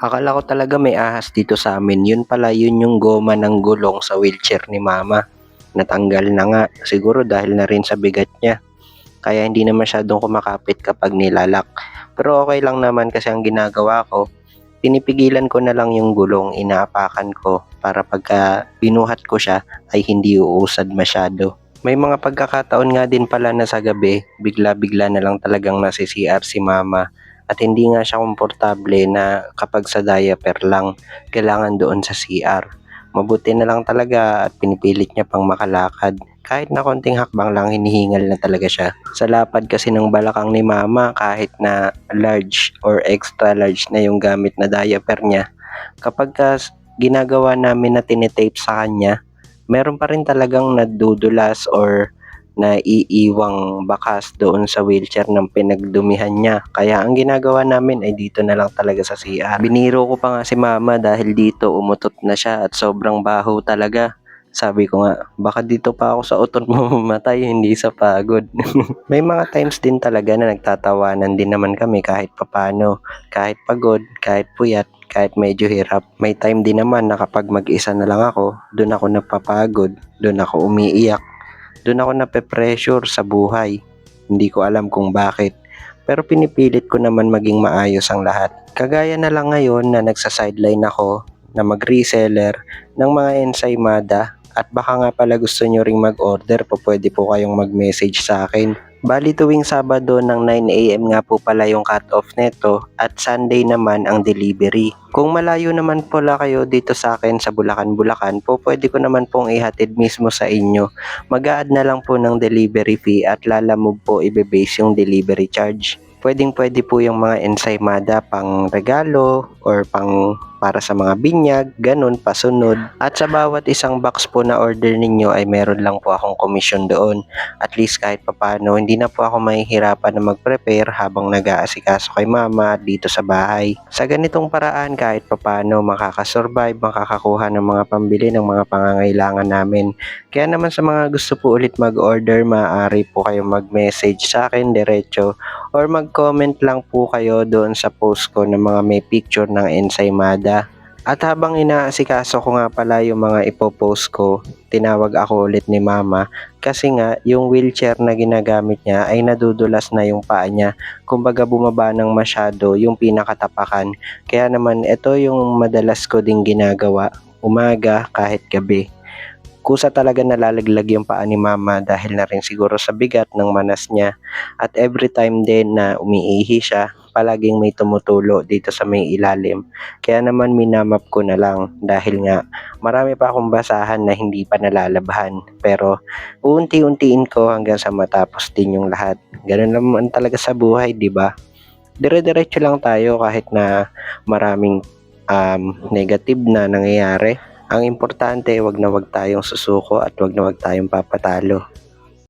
Akala ko talaga may ahas dito sa amin, yun pala yun yung goma ng gulong sa wheelchair ni mama. Natanggal na nga, siguro dahil na rin sa bigat niya. Kaya hindi na masyadong kumakapit kapag nilalak. Pero okay lang naman kasi ang ginagawa ko, pinipigilan ko na lang yung gulong, inaapakan ko para pagka binuhat ko siya ay hindi uusad masyado. May mga pagkakataon nga din pala na sa gabi, bigla-bigla na lang talagang nasi-CR si mama at hindi nga siya komportable na kapag sa diaper lang, kailangan doon sa CR. Mabuti na lang talaga at pinipilit niya pang makalakad. Kahit na konting hakbang lang, hinihingal na talaga siya. Sa lapad kasi ng balakang ni mama, kahit na large or extra large na yung gamit na diaper niya, kapag ginagawa namin na tinetape sa kanya, meron pa rin talagang nadudulas or naiiwang bakas doon sa wheelchair ng pinagdumihan niya. Kaya ang ginagawa namin ay dito na lang talaga sa CR. Biniro ko pa nga si mama dahil dito umutot na siya at sobrang baho talaga. Sabi ko nga, baka dito pa ako sa utot mo mamatay, hindi sa pagod. May mga times din talaga na nagtatawanan din naman kami kahit papano. Kahit pagod, kahit puyat, kahit medyo hirap. May time din naman na kapag mag-isa na lang ako, doon ako napapagod, doon ako umiiyak, doon ako nape-pressure sa buhay. Hindi ko alam kung bakit. Pero pinipilit ko naman maging maayos ang lahat. Kagaya na lang ngayon na nagsa-sideline ako na mag-reseller ng mga ensaymada at baka nga pala gusto nyo ring mag-order, pwede po kayong mag-message sa akin. Bali tuwing Sabado ng 9 AM nga po pala yung cut-off neto at Sunday naman ang delivery. Kung malayo naman pala kayo dito sa akin sa Bulacan, pwede ko naman pong ihatid mismo sa inyo. Mag-a-add na lang po ng delivery fee at Lalamove po ibe-base yung delivery charge. Pwede po yung mga ensaymada pang regalo or pang para sa mga binyag, ganun, pasunod. At sa bawat isang box po na order ninyo ay meron lang po akong komisyon doon. At least kahit papano, hindi na po ako mahihirapan na mag-prepare habang nag-aasikaso kay mama dito sa bahay. Sa ganitong paraan, kahit papano makakasurvive, makakakuha ng mga pambili ng mga pangangailangan namin. Kaya naman sa mga gusto po ulit mag-order, maaari po kayong mag-message sa akin diretso or mag-comment lang po kayo doon sa post ko ng mga may picture ng ensaymada. At habang inaasikaso ko nga pala yung mga ipopost ko, tinawag ako ulit ni mama kasi nga yung wheelchair na ginagamit niya ay nadudulas na yung paa niya. Kumbaga bumaba ng masyado yung pinakatapakan. Kaya naman ito yung madalas ko ding ginagawa, umaga kahit gabi. Kusa talaga nalalaglag yung paa ni mama dahil na rin siguro sa bigat ng manas niya. At every time din na umiihi siya, palaging may tumutulo dito sa may ilalim. Kaya naman minamap ko na lang dahil nga marami pa akong basahan na hindi pa nalalabhan. Pero uunti-untiin ko hanggang sa matapos din yung lahat. Ganun naman talaga sa buhay, di ba? Dire-diretso lang tayo kahit na maraming negative na nangyayari. Ang importante, wag na wag tayong susuko at wag na wag tayong papatalo.